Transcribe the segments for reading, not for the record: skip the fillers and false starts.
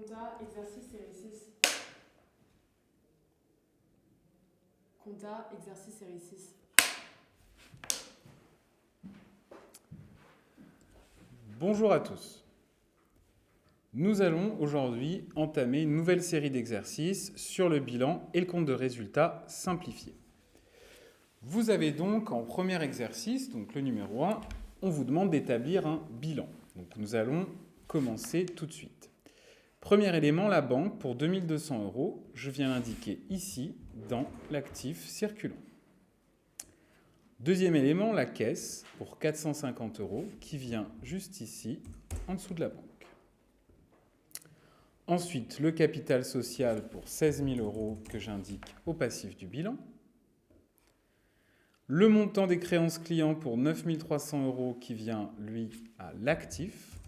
Compta, exercice, série 6. Compta, exercice, série 6. Bonjour à tous. Nous allons aujourd'hui entamer une nouvelle série d'exercices sur le bilan et le compte de résultats simplifié. Vous avez donc en premier exercice, donc le numéro 1, on vous demande d'établir un bilan. Donc nous allons commencer tout de suite. Premier élément, la banque pour 2200 €. Je viens l'indiquer ici dans l'actif circulant. Deuxième élément, la caisse pour 450 € qui vient juste ici, en dessous de la banque. Ensuite, le capital social pour 16 000 € que j'indique au passif du bilan. Le montant des créances clients pour 9 300 € qui vient, lui, à l'actif.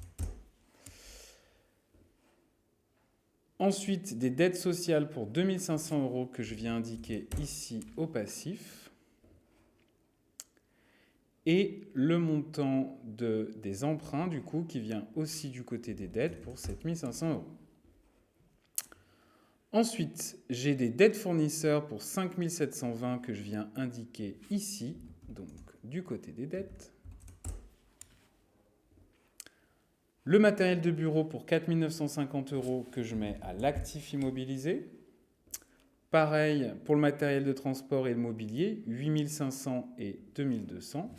Ensuite, des dettes sociales pour 2 500 € que je viens indiquer ici au passif. Et le montant des emprunts, du coup, qui vient aussi du côté des dettes pour 7 500 €. Ensuite, j'ai des dettes fournisseurs pour 5 720 que je viens indiquer ici, donc du côté des dettes. Le matériel de bureau pour 4 950 € que je mets à l'actif immobilisé. Pareil pour le matériel de transport et le mobilier, 8 500 et 2 200.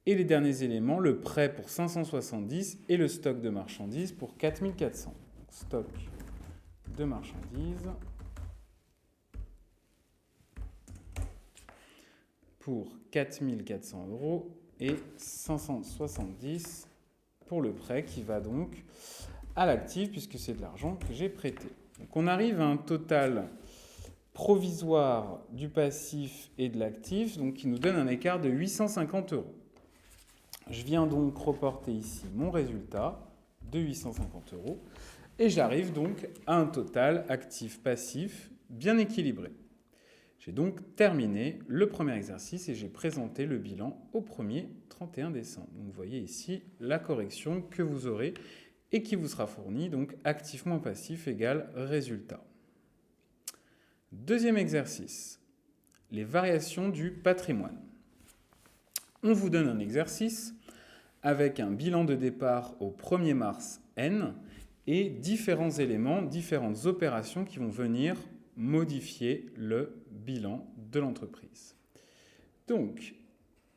Et les derniers éléments, le prêt pour 570 et le stock de marchandises pour 4 400. Donc, stock de marchandises pour 4 400 € et 570 pour le prêt qui va donc à l'actif puisque c'est de l'argent que j'ai prêté. Donc on arrive à un total provisoire du passif et de l'actif donc qui nous donne un écart de 850 €. Je viens donc reporter ici mon résultat de 850 € et j'arrive donc à un total actif-passif bien équilibré. J'ai donc terminé le premier exercice et j'ai présenté le bilan au 1er 31 décembre. Donc vous voyez ici la correction que vous aurez et qui vous sera fournie, donc actif moins passif égale résultat. Deuxième exercice, les variations du patrimoine. On vous donne un exercice avec un bilan de départ au 1er mars N et différents éléments, différentes opérations qui vont venir modifier le bilan de l'entreprise. Donc,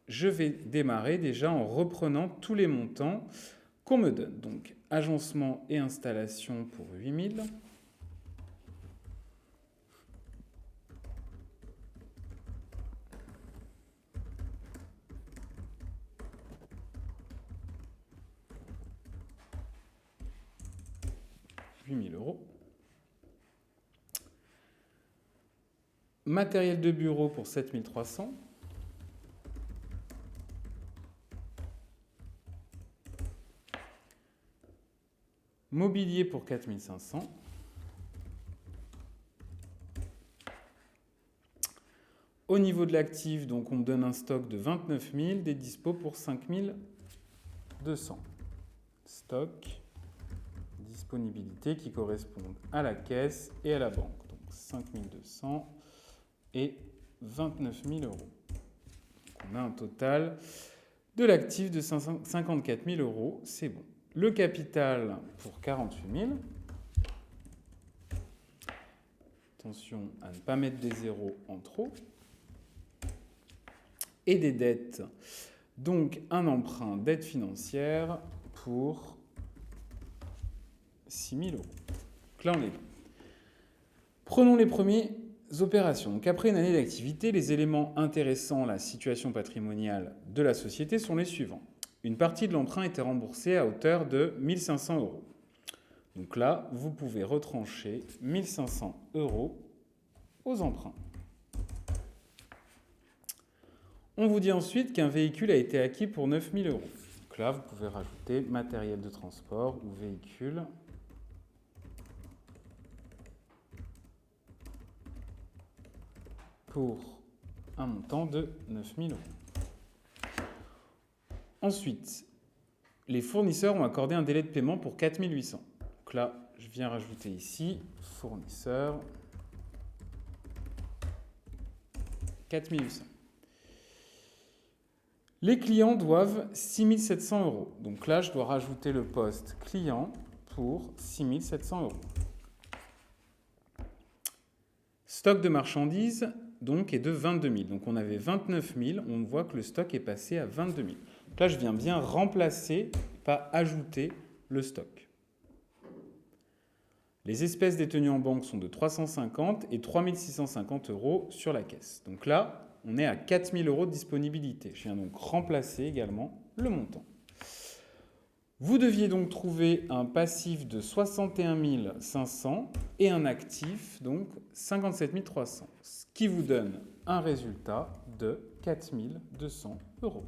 je vais démarrer déjà en reprenant tous les montants qu'on me donne. Donc, agencement et installation pour 8 000. €. Matériel de bureau pour 7 300. Mobilier pour 4 500. Au niveau de l'actif, donc on me donne un stock de 29 000, des dispos pour 5 200. Stock, disponibilité qui correspondent à la caisse et à la banque. Donc 5 200 et 29 000 €. Donc on a un total de l'actif de 54 000 €. C'est bon. Le capital pour 48 000. Attention à ne pas mettre des zéros en trop. Et des dettes. Donc un emprunt dette financière pour 6 000 €. Donc là, on est bon. Prenons les premières opérations. Donc après une année d'activité, les éléments intéressants, la situation patrimoniale de la société sont les suivants. Une partie de l'emprunt était remboursée à hauteur de 1 500 €. Donc là, vous pouvez retrancher 1 500 € aux emprunts. On vous dit ensuite qu'un véhicule a été acquis pour 9 000 €. Donc là, vous pouvez rajouter matériel de transport ou véhicule. Pour un montant de 9 000 €. Ensuite, les fournisseurs ont accordé un délai de paiement pour 4 800. Donc là, je viens rajouter ici, fournisseur, 4 800. Les clients doivent 6 700 €. Donc là, je dois rajouter le poste client pour 6 700 €. Stock de marchandises donc, est de 22 000. Donc on avait 29 000, on voit que le stock est passé à 22 000. Donc là, je viens bien remplacer, pas ajouter le stock. Les espèces détenues en banque sont de 350 et 3 650 € sur la caisse. Donc là, on est à 4 000 € de disponibilité. Je viens donc remplacer également le montant. Vous deviez donc trouver un passif de 61 500 et un actif, donc 57 300, ce qui vous donne un résultat de 4 200 €.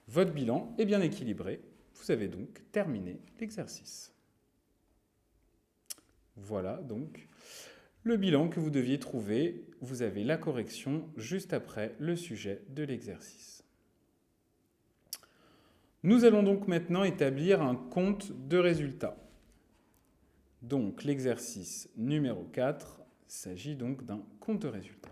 Votre bilan est bien équilibré. Vous avez donc terminé l'exercice. Voilà donc le bilan que vous deviez trouver. Vous avez la correction juste après le sujet de l'exercice. Nous allons donc maintenant établir un compte de résultats. Donc l'exercice numéro 4 s'agit donc d'un compte de résultats.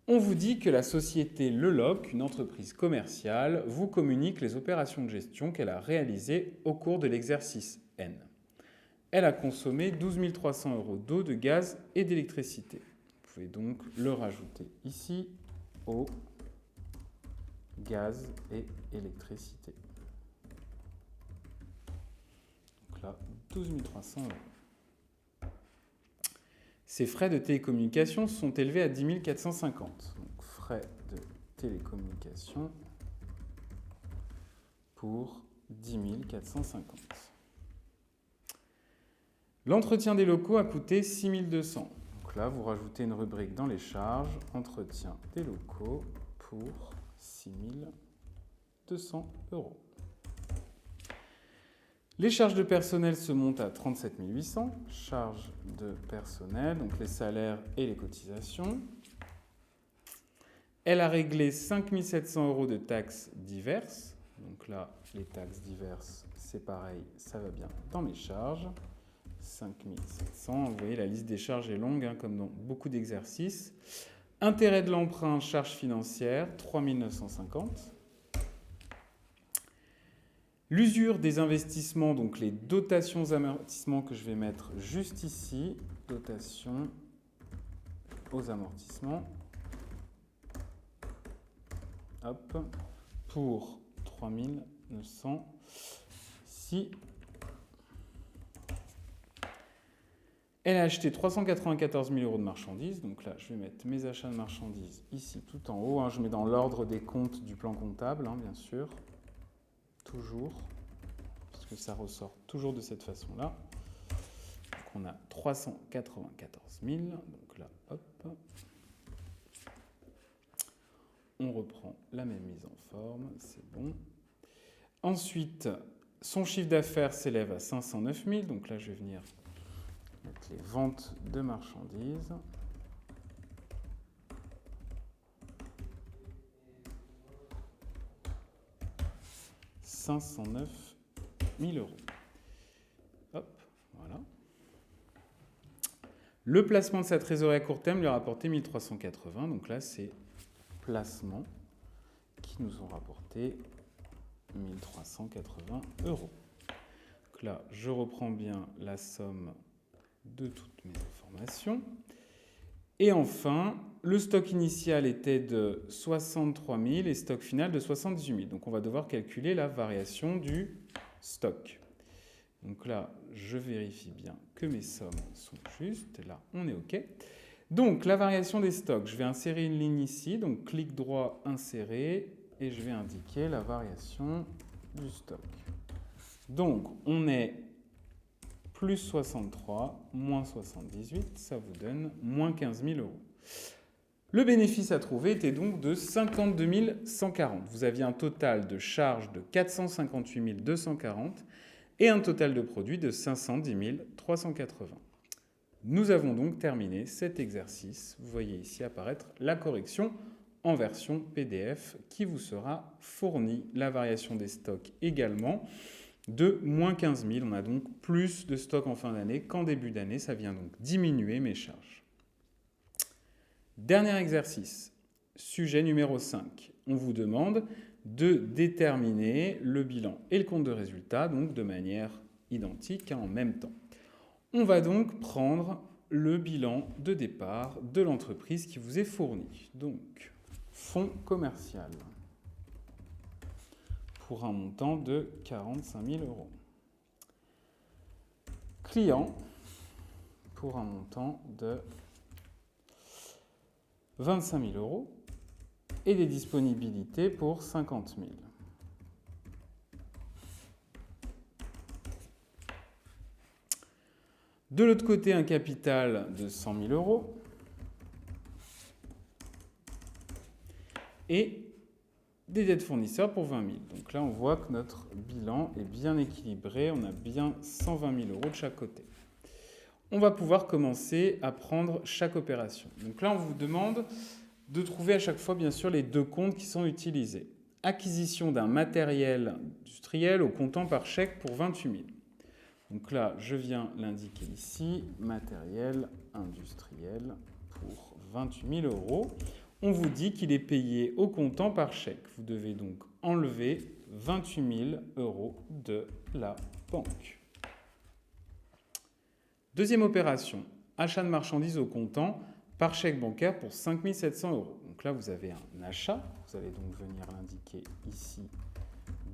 On vous dit que la société Leloc, une entreprise commerciale, vous communique les opérations de gestion qu'elle a réalisées au cours de l'exercice N. Elle a consommé 12 300 € d'eau, de gaz et d'électricité. Vous pouvez donc le rajouter ici, eau, gaz et électricité. Donc là, 12 300 €. Ces frais de télécommunication sont élevés à 10 450. Donc frais de télécommunication pour 10 450. L'entretien des locaux a coûté 6 200. Donc là, vous rajoutez une rubrique dans les charges, entretien des locaux pour 6 200 €. Les charges de personnel se montent à 37 800. Charges de personnel, donc les salaires et les cotisations. Elle a réglé 5 700 € de taxes diverses. Donc là, les taxes diverses, c'est pareil, ça va bien dans mes charges. 5 700. Vous voyez, la liste des charges est longue, comme dans beaucoup d'exercices. Intérêt de l'emprunt, charges financières, 3 950. L'usure des investissements, donc les dotations amortissements que je vais mettre juste ici. Dotation aux amortissements. Hop. Pour 3 900. Ici. Elle a acheté 394 000 € de marchandises. Donc là, je vais mettre mes achats de marchandises ici tout en haut. Je mets dans l'ordre des comptes du plan comptable, bien sûr. Toujours. Parce que ça ressort toujours de cette façon-là. Donc on a 394 000. Donc là, hop. On reprend la même mise en forme. C'est bon. Ensuite, son chiffre d'affaires s'élève à 509 000. Donc là, je vais venir mettre les ventes de marchandises. « 509 000 €. Hop, voilà. Le placement de sa trésorerie à court terme lui a rapporté 1380. Donc là, c'est placements qui nous ont rapporté 1380 €. Donc là, je reprends bien la somme de toutes mes informations. Et enfin, le stock initial était de 63 000 et stock final de 78 000. Donc on va devoir calculer la variation du stock. Donc là, je vérifie bien que mes sommes sont justes. Là, on est OK. Donc la variation des stocks, je vais insérer une ligne ici. Donc clic droit, insérer. Et je vais indiquer la variation du stock. Donc on est plus 63, moins 78, ça vous donne moins 15 000 €. Le bénéfice à trouver était donc de 52 140. Vous aviez un total de charges de 458 240 et un total de produits de 510 380. Nous avons donc terminé cet exercice. Vous voyez ici apparaître la correction en version PDF qui vous sera fournie. La variation des stocks également de moins 15 000. On a donc plus de stocks en fin d'année qu'en début d'année. Ça vient donc diminuer mes charges. Dernier exercice, sujet numéro 5. On vous demande de déterminer le bilan et le compte de résultat, donc de manière identique, en même temps. On va donc prendre le bilan de départ de l'entreprise qui vous est fourni. Donc, fonds commercial pour un montant de 45 000 euros. Client pour un montant de 25 000 euros et des disponibilités pour 50 000. De l'autre côté, un capital de 100 000 euros et des dettes fournisseurs pour 20 000. Donc là, on voit que notre bilan est bien équilibré. On a bien 120 000 euros de chaque côté. On va pouvoir commencer à prendre chaque opération. Donc là, on vous demande de trouver à chaque fois, bien sûr, les deux comptes qui sont utilisés. Acquisition d'un matériel industriel au comptant par chèque pour 28 000. Donc là, je viens l'indiquer ici, matériel industriel pour 28 000 euros. On vous dit qu'il est payé au comptant par chèque. Vous devez donc enlever 28 000 euros de la banque. Deuxième opération, achat de marchandises au comptant par chèque bancaire pour 5 700 euros. Donc là, vous avez un achat. Vous allez donc venir l'indiquer ici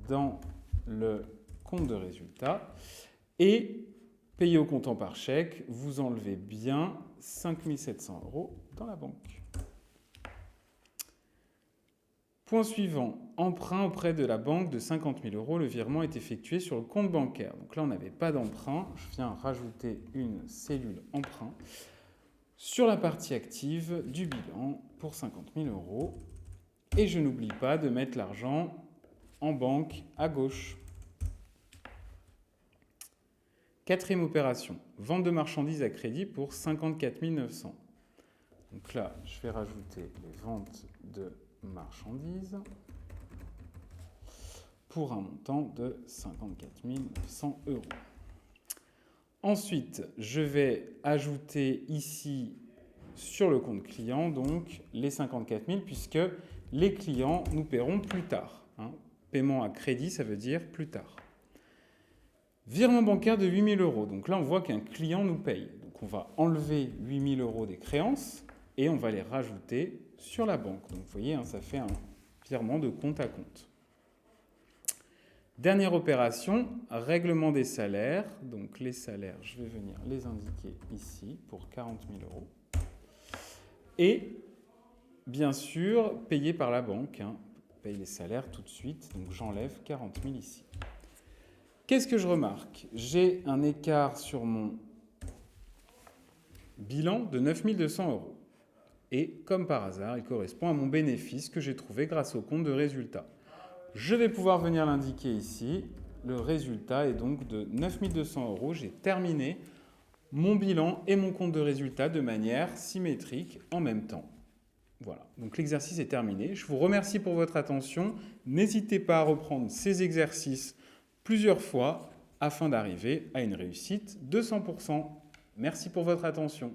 dans le compte de résultat. Et payé au comptant par chèque, vous enlevez bien 5 700 euros dans la banque. Point suivant, emprunt auprès de la banque de 50 000 euros. Le virement est effectué sur le compte bancaire. Donc là, on n'avait pas d'emprunt. Je viens rajouter une cellule emprunt sur la partie active du bilan pour 50 000 euros. Et je n'oublie pas de mettre l'argent en banque à gauche. Quatrième opération, vente de marchandises à crédit pour 54 900. Donc là, je vais rajouter les ventes de marchandises pour un montant de 54 900 euros. Ensuite, je vais ajouter ici sur le compte client donc les 54 000 puisque les clients nous paieront plus tard. Paiement à crédit, ça veut dire plus tard. Virement bancaire de 8 000 euros. Donc là, on voit qu'un client nous paye. Donc on va enlever 8 000 euros des créances et on va les rajouter sur la banque. Donc vous voyez, ça fait un virement de compte à compte. Dernière opération, règlement des salaires. Donc les salaires, je vais venir les indiquer ici pour 40 000 euros. Et bien sûr, payé par la banque. On paye les salaires tout de suite. Donc j'enlève 40 000 ici. Qu'est-ce que je remarque? J'ai un écart sur mon bilan de 9 200 euros. Et comme par hasard, il correspond à mon bénéfice que j'ai trouvé grâce au compte de résultat. Je vais pouvoir venir l'indiquer ici. Le résultat est donc de 9 200 euros. J'ai terminé mon bilan et mon compte de résultat de manière symétrique en même temps. Voilà, donc l'exercice est terminé. Je vous remercie pour votre attention. N'hésitez pas à reprendre ces exercices plusieurs fois afin d'arriver à une réussite de 100%. Merci pour votre attention.